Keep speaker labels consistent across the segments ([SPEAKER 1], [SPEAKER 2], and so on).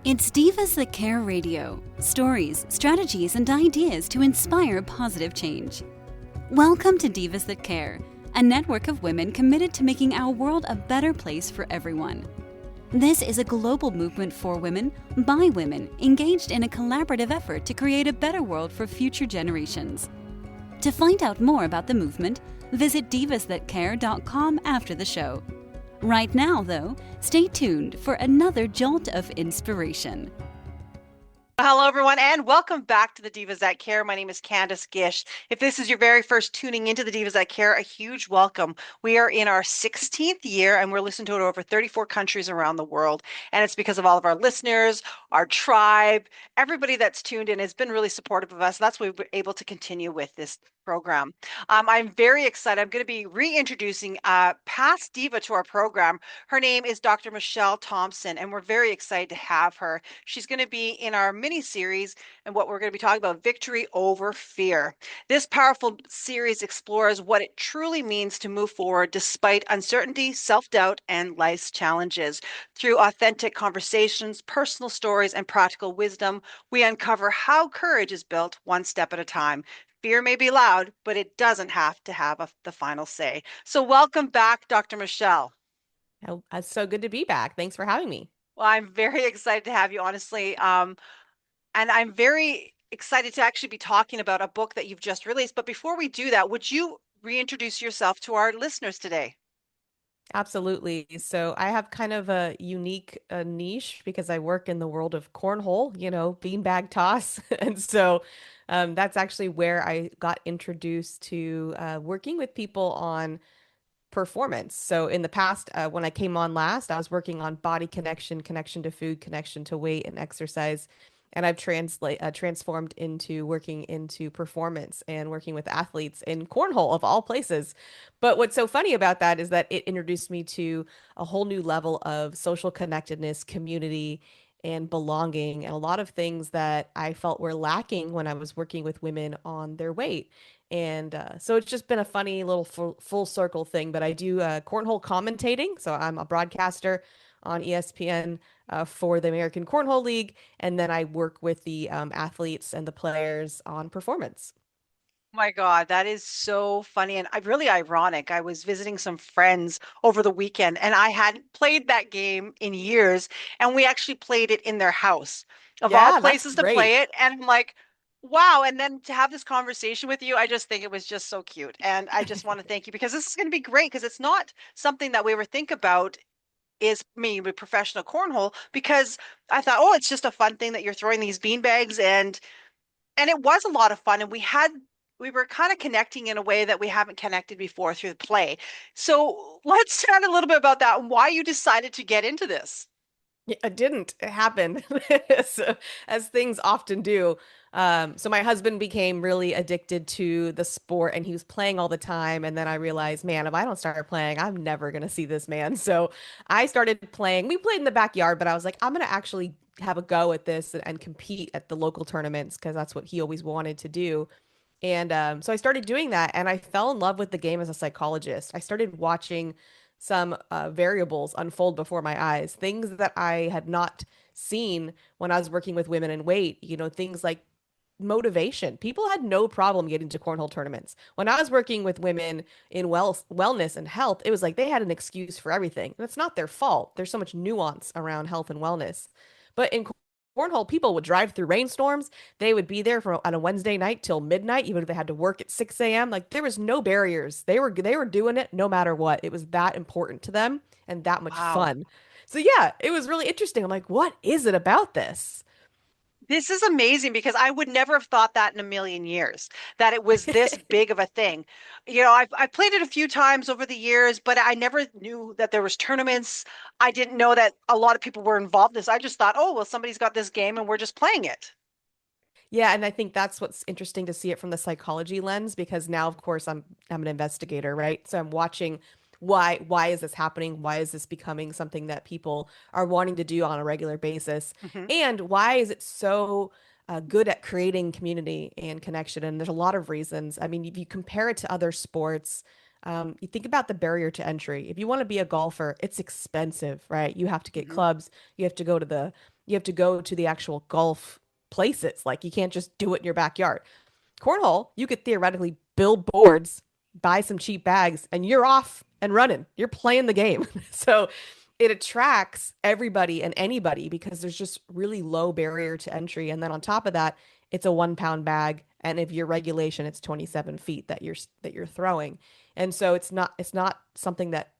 [SPEAKER 1] It's Divas That Care Radio. Stories, strategies, and ideas to inspire positive change. Welcome to Divas That Care, a network of women committed to making our world a better place for everyone. This is a global movement for women, by women, engaged in a collaborative effort to create a better world for future generations. To find out more about the movement, visit divasthatcare.com after the show. Right now, though, stay tuned for another jolt of inspiration.
[SPEAKER 2] Hello, everyone, and welcome back to the Divas That Care. My name is Candace Gish. If this is your very first tuning into the Divas That Care, a huge welcome. We are in our 16th year, and we're listened to in over 34 countries around the world. And it's because of all of our listeners, our tribe, everybody that's tuned in has been really supportive of us. That's why we're able to continue with this program. I'm very excited. I'm going to be reintroducing a past diva to our program. Her name is Dr. Hastie Thompson, and we're very excited to have her. She's going to be in our mini series, and what we're going to be talking about, victory over fear. This powerful series explores what it truly means to move forward despite uncertainty, self-doubt, and life's challenges. Through authentic conversations, personal stories, and practical wisdom, we uncover how courage is built one step at a time. Fear may be loud, but it doesn't have to have the final say. So welcome back, Dr. Hastie.
[SPEAKER 3] Oh, it's so good to be back. Thanks for having me.
[SPEAKER 2] Well, I'm very excited to have you, honestly. And I'm very excited to actually be talking about a book that you've just released. But before we do that, would you reintroduce yourself to our listeners today?
[SPEAKER 3] Absolutely. So I have kind of a unique niche because I work in the world of cornhole, beanbag toss. And so that's actually where I got introduced to working with people on performance. So in the past, when I came on last, I was working on body connection, connection to food, connection to weight and exercise. And I've transformed into working into performance and working with athletes in cornhole of all places. But what's so funny about that is that it introduced me to a whole new level of social connectedness, community, and belonging, and a lot of things that I felt were lacking when I was working with women on their weight. And so it's just been a funny little full circle thing. But I do cornhole commentating. So I'm a broadcaster on ESPN for the American Cornhole League. And then I work with the athletes and the players on performance.
[SPEAKER 2] Oh my God, that is so funny and really ironic. I was visiting some friends over the weekend and I hadn't played that game in years. And we actually played it in their house, of all
[SPEAKER 3] Yeah, that's
[SPEAKER 2] places to
[SPEAKER 3] great.
[SPEAKER 2] play it. And I'm like, wow. And then to have this conversation with you, I just think it was just so cute. And I just want to thank you because this is going to be great because it's not something that we ever think about is me with professional cornhole because I thought, oh, it's just a fun thing that you're throwing these bean bags and it was a lot of fun and we were kind of connecting in a way that we haven't connected before through the play. So let's chat a little bit about that and why you decided to get into this.
[SPEAKER 3] Yeah, it didn't. It happened, so, as things often do. So my husband became really addicted to the sport and he was playing all the time. And then I realized, man, if I don't start playing, I'm never going to see this man. So I started playing. We played in the backyard, but I was like, I'm going to actually have a go at this and compete at the local tournaments because that's what he always wanted to do. And so I started doing that and I fell in love with the game as a psychologist. I started watching some variables unfold before my eyes, things that I had not seen when I was working with women in weight, things like motivation. People had no problem getting to cornhole tournaments. When I was working with women in wellness and health, it was like they had an excuse for everything. And it's not their fault. There's so much nuance around health and wellness. But in cornhole, people would drive through rainstorms. They would be there on a Wednesday night till midnight, even if they had to work at 6 a.m. Like there was no barriers. They were doing it no matter what. It was that important to them and that much
[SPEAKER 2] Wow.
[SPEAKER 3] fun. So yeah, it was really interesting. I'm like, what is it about this?
[SPEAKER 2] This is amazing because I would never have thought that in a million years that it was this big of a thing. I've played it a few times over the years, but I never knew that there was tournaments. I didn't know that a lot of people were involved in this. I just thought, oh, well, somebody's got this game and we're just playing it.
[SPEAKER 3] Yeah, and I think that's what's interesting to see it from the psychology lens because now, of course, I'm an investigator, right? So I'm watching why is this happening? Why is this becoming something that people are wanting to do on a regular basis?
[SPEAKER 2] Mhm.
[SPEAKER 3] And why is it so good at creating community and connection? And there's a lot of reasons. I mean, if you compare it to other sports, you think about the barrier to entry. If you want to be a golfer, it's expensive, right? You have to get
[SPEAKER 2] Mhm.
[SPEAKER 3] clubs, you have to go to You have to go to the actual golf places. Like you can't just do it in your backyard. Cornhole, you could theoretically build boards, buy some cheap bags, and you're off and running. You're playing the game. So it attracts everybody and anybody because there's just really low barrier to entry. And then on top of that, it's a 1 pound bag. And if your regulation, it's 27 feet that you're throwing. And so it's not something that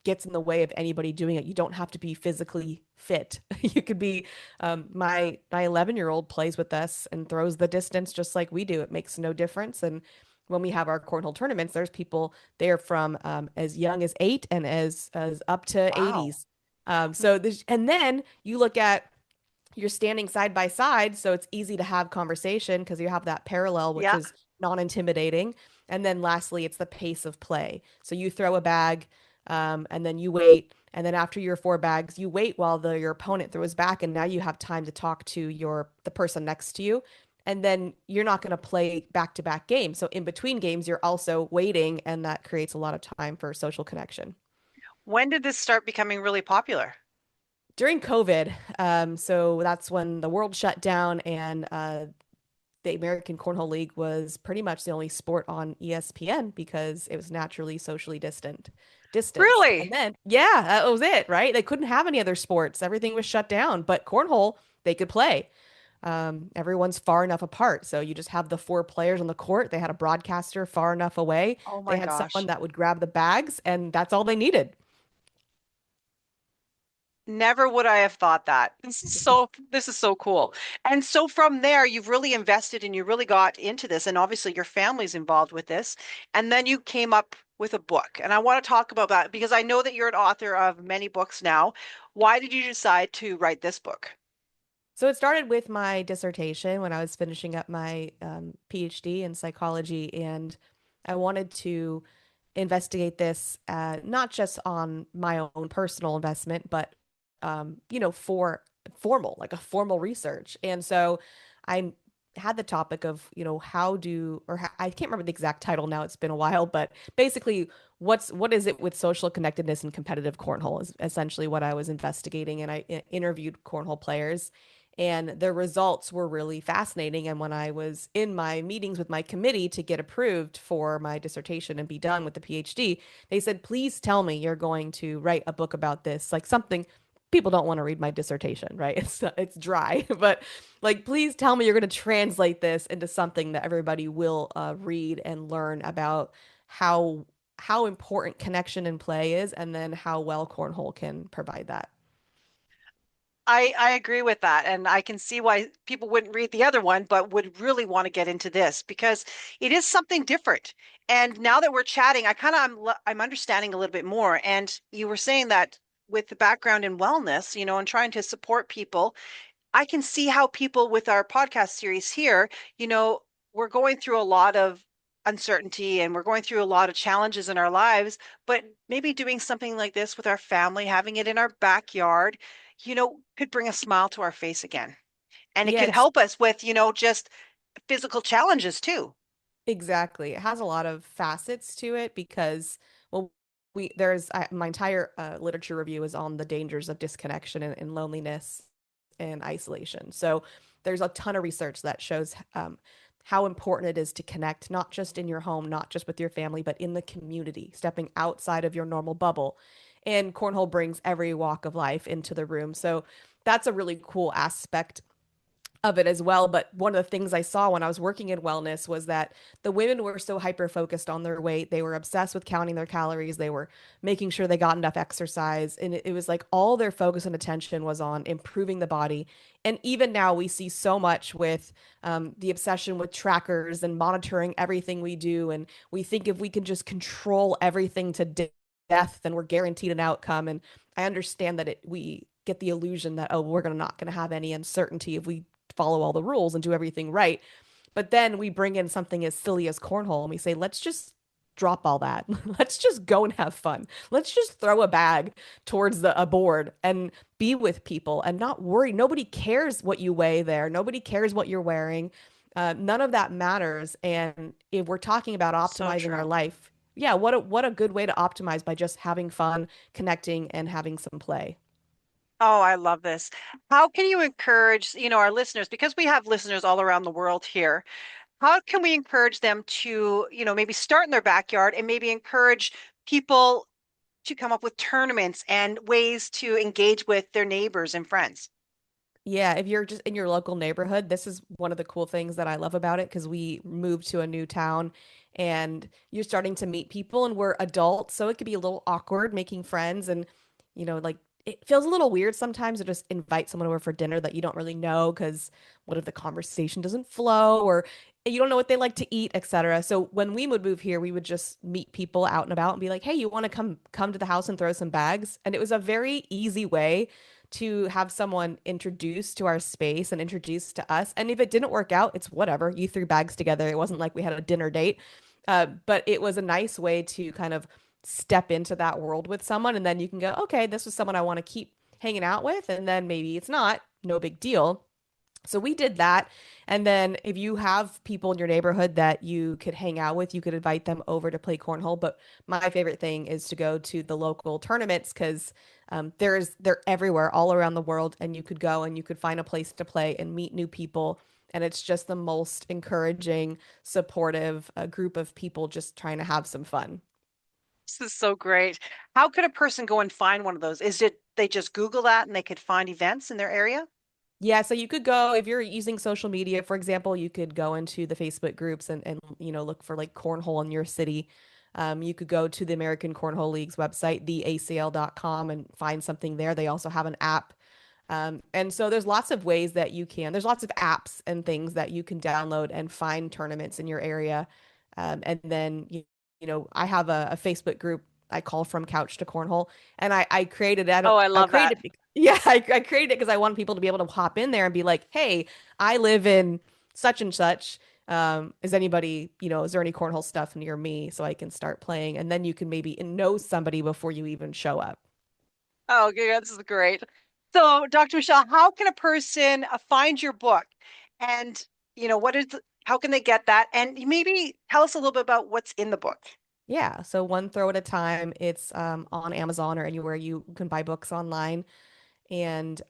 [SPEAKER 3] gets in the way of anybody doing it. You don't have to be physically fit. You could be my 11-year-old plays with us and throws the distance just like we do. It makes no difference. And when we have our cornhole tournaments, there's people there from as young as 8 and as up to
[SPEAKER 2] Wow.
[SPEAKER 3] 80s. And then you look at you're standing side by side, so it's easy to have conversation because you have that parallel, which
[SPEAKER 2] Yeah.
[SPEAKER 3] is non-intimidating. And then lastly, it's the pace of play. So you throw a bag, and then you wait, and then after your 4 bags, you wait while your opponent throws back, and now you have time to talk to the person next to you. And then you're not going to play back-to-back games. So in between games, you're also waiting, and that creates a lot of time for social connection.
[SPEAKER 2] When did this start becoming really popular?
[SPEAKER 3] During COVID, so that's when the world shut down and the American Cornhole League was pretty much the only sport on ESPN because it was naturally socially distanced. And
[SPEAKER 2] Really?
[SPEAKER 3] then, yeah, that was it, right? They couldn't have any other sports. Everything was shut down, but cornhole, they could play. Everyone's far enough apart. So you just have the 4 players on the court. They had a broadcaster far enough away.
[SPEAKER 2] Oh
[SPEAKER 3] They
[SPEAKER 2] my
[SPEAKER 3] had someone
[SPEAKER 2] gosh.
[SPEAKER 3] that would grab the bags, and that's all they needed.
[SPEAKER 2] Never would I have thought that. This is so cool. And so from there, you've really invested and you really got into this, and obviously your family's involved with this. And then you came up with a book. And I want to talk about that because I know that you're an author of many books now. Why did you decide to write this book?
[SPEAKER 3] So it started with my dissertation when I was finishing up my PhD in psychology, and I wanted to investigate this not just on my own personal investment, but for like a formal research. And so I had the topic of, I can't remember the exact title now, it's been a while, but basically what is it with social connectedness and competitive cornhole is essentially what I was investigating. And I interviewed cornhole players and the results were really fascinating. And when I was in my meetings with my committee to get approved for my dissertation and be done with the PhD, they said, please tell me you're going to write a book about this, like something people don't want to read my dissertation, right? It's dry, but like, please tell me you're going to translate this into something that everybody will read and learn about how important connection and play is, and then how well cornhole can provide that.
[SPEAKER 2] I agree with that. And I can see why people wouldn't read the other one, but would really want to get into this because it is something different. And now that we're chatting, I'm understanding a little bit more. And you were saying that with the background in wellness, and trying to support people, I can see how people with our podcast series here, you know, we're going through a lot of uncertainty and we're going through a lot of challenges in our lives, but maybe doing something like this with our family, having it in our backyard, could bring a smile to our face again. And it
[SPEAKER 3] Yeah,
[SPEAKER 2] could
[SPEAKER 3] it's
[SPEAKER 2] help us with, just physical challenges too.
[SPEAKER 3] exactly. It has a lot of facets to it because, well, my entire literature review is on the dangers of disconnection and loneliness and isolation. So there's a ton of research that shows how important it is to connect, not just in your home, not just with your family, but in the community, stepping outside of your normal bubble. And cornhole brings every walk of life into the room. So that's a really cool aspect of it as well. But one of the things I saw when I was working in wellness was that the women were so hyper focused on their weight. They were obsessed with counting their calories. They were making sure they got enough exercise. And it was like all their focus and attention was on improving the body. And even now, we see so much with the obsession with trackers and monitoring everything we do. And we think if we can just control everything to death, then we're guaranteed an outcome. And I understand that we get the illusion that, oh, we're not going to have any uncertainty if we follow all the rules and do everything right. But then we bring in something as silly as cornhole and we say, let's just drop all that. Let's just go and have fun. Let's just throw a bag towards a board and be with people and not worry. Nobody cares what you weigh there. Nobody cares what you're wearing. None of that matters. And if we're talking about
[SPEAKER 2] So
[SPEAKER 3] optimizing our
[SPEAKER 2] true.
[SPEAKER 3] life, yeah, what a good way to optimize by just having fun, connecting, and having some play.
[SPEAKER 2] Oh, I love this. How can you encourage, our listeners, because we have listeners all around the world here, how can we encourage them to, maybe start in their backyard and maybe encourage people to come up with tournaments and ways to engage with their neighbors and friends?
[SPEAKER 3] Yeah, if you're just in your local neighborhood, this is one of the cool things that I love about it because we moved to a new town and you're starting to meet people and we're adults, so it could be a little awkward making friends and like it feels a little weird sometimes to just invite someone over for dinner that you don't really know because what if the conversation doesn't flow or you don't know what they like to eat, etc. So when we would move here, we would just meet people out and about and be like, "Hey, you want to come to the house and throw some bags?" And it was a very easy way to have someone introduced to our space and introduced to us. And if it didn't work out, it's whatever. You threw bags together. It wasn't like we had a dinner date. But it was a nice way to kind of step into that world with someone. And then you can go, okay, this was someone I want to keep hanging out with. And then maybe it's not, no big deal. So we did that. And then if you have people in your neighborhood that you could hang out with, you could invite them over to play cornhole. But my favorite thing is to go to the local tournaments because they're everywhere, all around the world, and you could go and you could find a place to play and meet new people. And it's just the most encouraging, supportive group of people just trying to have some fun.
[SPEAKER 2] This is so great. How could a person go and find one of those? Is it they just Google that and they could find events in their area?
[SPEAKER 3] Yeah, so you could go if you're using social media, for example, you could go into the Facebook groups and look for like cornhole in your city. You could go to the American Cornhole League's website, theacl.com, and find something there. They also have an app. And so there's lots of ways that there's lots of apps and things that you can download and find tournaments in your area. And then, I have a Facebook group I call From Couch to Cornhole. And I created it.
[SPEAKER 2] Oh, I
[SPEAKER 3] I
[SPEAKER 2] love that.
[SPEAKER 3] created, yeah, I created it because I want people to be able to hop in there and be like, hey, I live in such and such. Is there any cornhole stuff near me so I can start playing? And then you can maybe know somebody before you even show up.
[SPEAKER 2] Oh, okay, this is great. So, Dr. Michelle, how can a person find your book? And, how can they get that? And maybe tell us a little bit about what's in the book.
[SPEAKER 3] Yeah, so one throw at a time. It's on Amazon or anywhere you can buy books online. And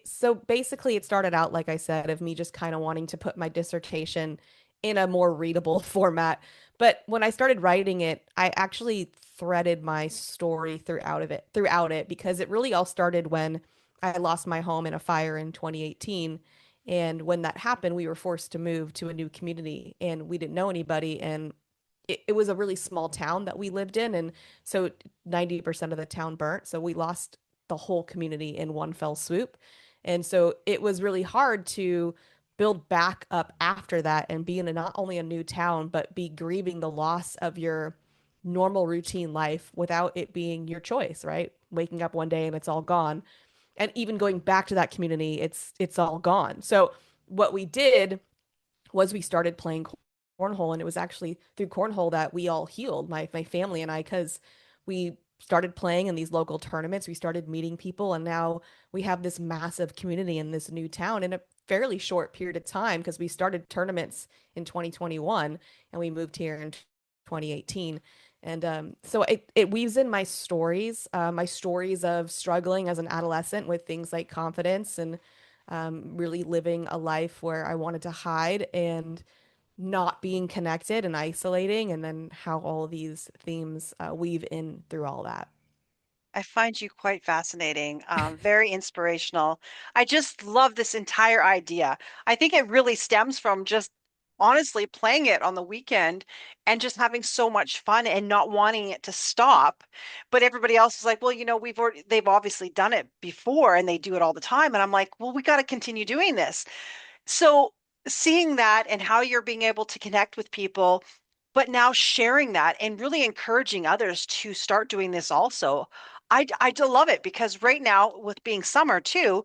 [SPEAKER 3] so basically it started out, like I said, of me just kind of wanting to put my dissertation in a more readable format. But when I started writing it, I actually threaded my story throughout it because it really all started when I lost my home in a fire in 2018. And when that happened, we were forced to move to a new community and we didn't know anybody. And it was a really small town that we lived in. And so 90% of the town burnt. So we lost the whole community in one fell swoop. And so it was really hard to build back up after that and be in not only a new town, but be grieving the loss of your normal routine life without it being your choice, right? Waking up one day and it's all gone. And even going back to that community, it's all gone. So what we did was we started playing cornhole, and it was actually through cornhole that we all healed, my family and I, because we started playing in these local tournaments. We started meeting people, and now we have this massive community in this new town in a fairly short period of time because we started tournaments in 2021 and we moved here in 2018. And so it weaves in my stories of struggling as an adolescent with things like confidence and really living a life where I wanted to hide and not being connected and isolating, and then how all these themes weave in through all that.
[SPEAKER 2] I find you quite fascinating, very inspirational. I just love this entire idea. I think it really stems from just honestly playing it on the weekend and just having so much fun and not wanting it to stop. But everybody else is like, well, they've obviously done it before and they do it all the time. And I'm like, well, we got to continue doing this. So seeing that and how you're being able to connect with people, but now sharing that and really encouraging others to start doing this also. I do love it because right now with being summer too,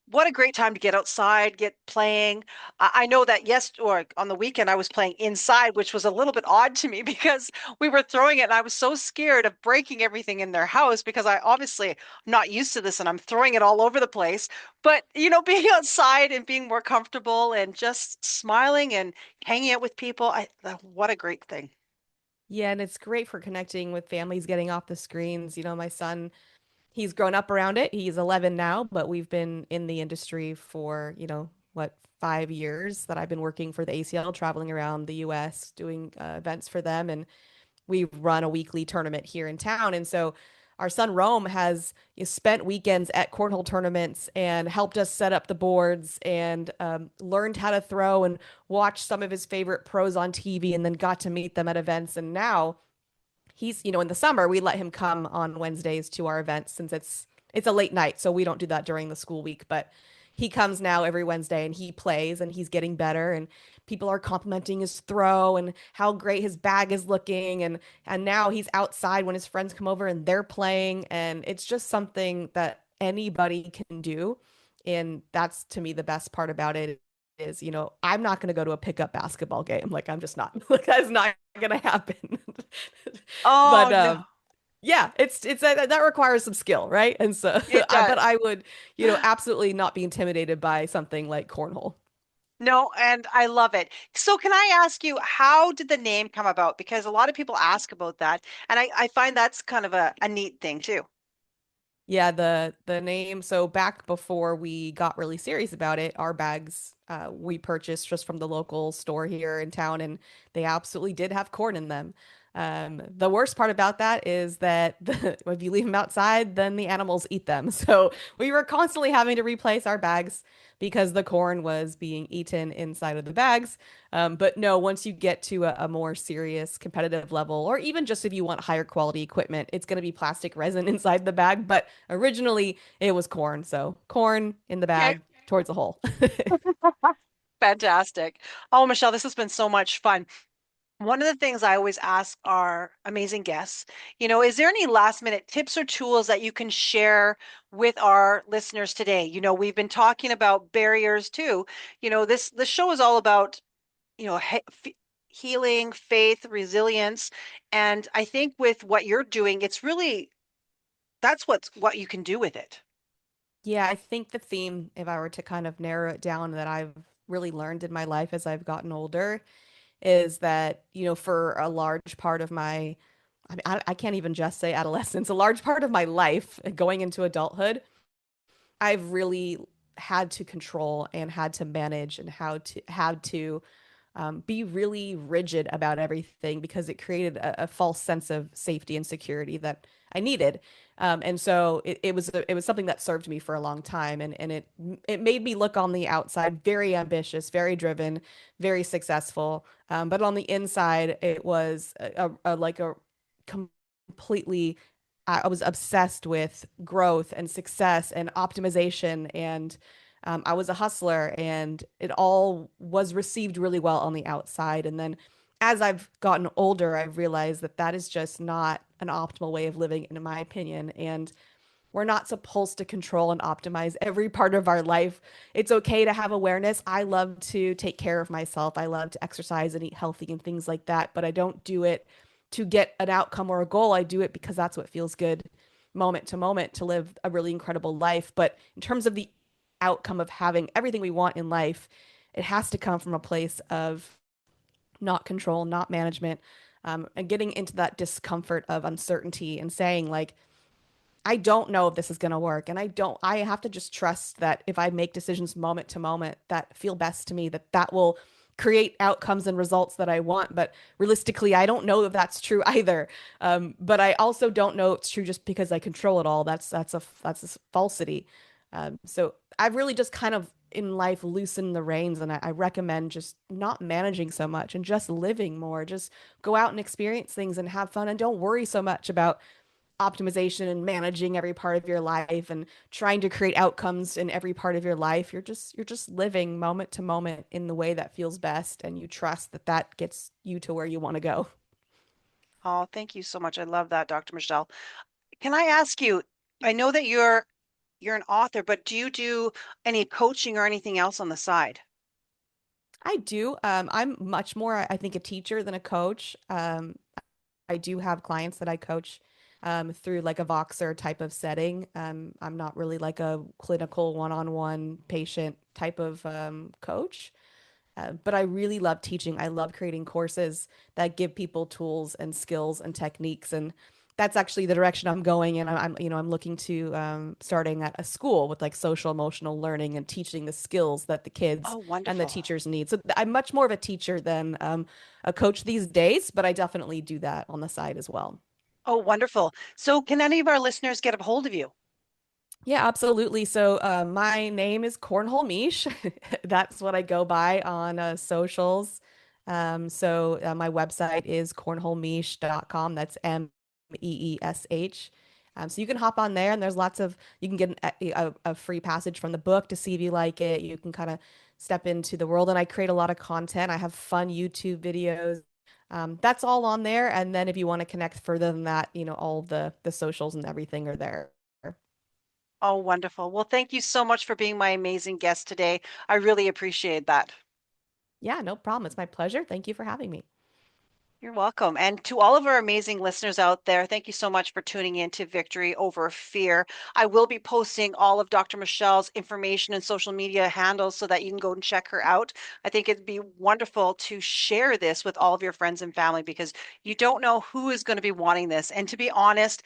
[SPEAKER 2] what a great time to get outside, get playing. I know that yes, or on the weekend I was playing inside, which was a little bit odd to me because we were throwing it and I was so scared of breaking everything in their house because I obviously am not used to this and I'm throwing it all over the place. But being outside and being more comfortable and just smiling and hanging out with people, what a great thing.
[SPEAKER 3] Yeah, and it's great for connecting with families, getting off the screens. My son, he's grown up around it. He's 11 now, but we've been in the industry for, what, 5 years that I've been working for the ACL, traveling around the US, doing events for them. And we run a weekly tournament here in town. And so our son Rome has spent weekends at cornhole tournaments and helped us set up the boards and learned how to throw and watched some of his favorite pros on TV and then got to meet them at events. And now he's, in the summer, we let him come on Wednesdays to our events since it's a late night, so we don't do that during the school week, but he comes now every Wednesday and he plays and he's getting better and people are complimenting his throw and how great his bag is looking and now he's outside when his friends come over and they're playing and it's just something that anybody can do. And that's to me the best part about it is, I'm not going to go to a pickup basketball game. Like I'm just not. Like that's not going to happen.
[SPEAKER 2] Oh
[SPEAKER 3] But
[SPEAKER 2] no,
[SPEAKER 3] yeah, it's that requires some skill, right? And so
[SPEAKER 2] it
[SPEAKER 3] but
[SPEAKER 2] does.
[SPEAKER 3] I would, absolutely not be intimidated by something like cornhole.
[SPEAKER 2] No, and I love it. So can I ask you, how did the name come about? Because a lot of people ask about that, and I find that's kind of a neat thing too.
[SPEAKER 3] Yeah, the name. So back before we got really serious about it, our bags we purchased just from the local store here in town, and they absolutely did have corn in them. The worst part about that is that if you leave them outside, then the animals eat them. So we were constantly having to replace our bags because the corn was being eaten inside of the bags. But no, once you get to a more serious competitive level, or even just if you want higher quality equipment, it's going to be plastic resin inside the bag. But originally it was corn. So corn in the
[SPEAKER 2] Okay.
[SPEAKER 3] bag towards the hole.
[SPEAKER 2] Fantastic. Oh, Michelle, this has been so much fun. One of the things I always ask our amazing guests, is there any last minute tips or tools that you can share with our listeners today? We've been talking about barriers too. This show is all about, healing, faith, resilience, and I think with what you're doing, it's really that's what you can do with it.
[SPEAKER 3] Yeah, I think the theme, if I were to kind of narrow it down, that I've really learned in my life as I've gotten older is that, for a large part of I can't even just say adolescence, a large part of my life going into adulthood, I've really had to control and had to manage and how to had to be really rigid about everything because it created a false sense of safety and security that I needed. And so it was something that served me for a long time, and it made me look on the outside very ambitious, very driven, very successful. But on the inside, it was like a completely. I was obsessed with growth and success and optimization and I was a hustler and it all was received really well on the outside. And then as I've gotten older, I've realized that that is just not an optimal way of living, in my opinion. And we're not supposed to control and optimize every part of our life. It's okay to have awareness. I love to take care of myself. I love to exercise and eat healthy and things like that, but I don't do it to get an outcome or a goal. I do it because that's what feels good moment to moment to live a really incredible life. But in terms of the outcome of having everything we want in life, it has to come from a place of not control, not management, and getting into that discomfort of uncertainty and saying, like, I don't know if this is going to work. And I have to just trust that if I make decisions moment to moment that feel best to me, that will create outcomes and results that I want. But realistically, I don't know if that's true either. But I also don't know it's true just because I control it all. That's a falsity. So I've really just kind of in life loosened the reins, and I recommend just not managing so much and just living more. Just go out and experience things and have fun, and don't worry so much about optimization and managing every part of your life and trying to create outcomes in every part of your life. You're just living moment to moment in the way that feels best, and you trust that that gets you to where you want to go.
[SPEAKER 2] Oh, thank you so much. I love that, Dr. Michelle. Can I ask you, I know that you're an author, but do you do any coaching or anything else on the side?
[SPEAKER 3] I do. I'm much more, I think, a teacher than a coach. I do have clients that I coach through like a Voxer type of setting. I'm not really like a clinical one-on-one patient type of coach. But I really love teaching. I love creating courses that give people tools and skills and techniques. And that's actually the direction I'm going, and I'm looking to starting at a school with like social emotional learning and teaching the skills that the kids
[SPEAKER 2] Oh,
[SPEAKER 3] and the
[SPEAKER 2] wonderful.
[SPEAKER 3] teachers need. So I'm much more of a teacher than a coach these days, but I definitely do that on the side as well.
[SPEAKER 2] Oh, wonderful. So can any of our listeners get a hold of you?
[SPEAKER 3] Yeah, absolutely. So my name is Cornhole Mish. That's what I go by on socials. So my website is cornholemish.com. That's Meesh. So you can hop on there, and there's lots of, you can get a free passage from the book to see if you like it. You can kind of step into the world, and I create a lot of content. I have fun YouTube videos. That's all on there. And then if you want to connect further than that, all of the socials and everything are there.
[SPEAKER 2] Oh, wonderful. Well, thank you so much for being my amazing guest today. I really appreciate that.
[SPEAKER 3] Yeah, no problem. It's my pleasure. Thank you for having me.
[SPEAKER 2] You're welcome. And to all of our amazing listeners out there, thank you so much for tuning in to Victory Over Fear. I will be posting all of Dr. Michelle's information and social media handles so that you can go and check her out. I think it'd be wonderful to share this with all of your friends and family because you don't know who is going to be wanting this. And to be honest,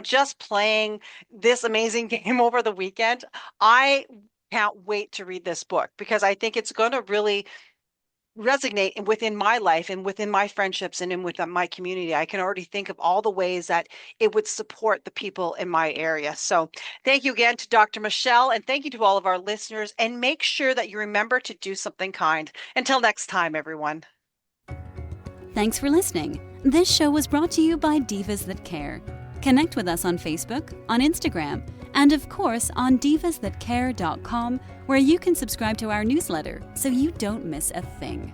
[SPEAKER 2] just playing this amazing game over the weekend, I can't wait to read this book because I think it's going to really resonate within my life and within my friendships and in within my community. I can already think of all the ways that it would support the people in my area. So thank you again to Dr. Michelle, and thank you to all of our listeners. And make sure that you remember to do something kind. Until next time, everyone.
[SPEAKER 1] Thanks for listening. This show was brought to you by Divas That Care. Connect with us on Facebook, on Instagram, and of course on divasthatcare.com, where you can subscribe to our newsletter so you don't miss a thing.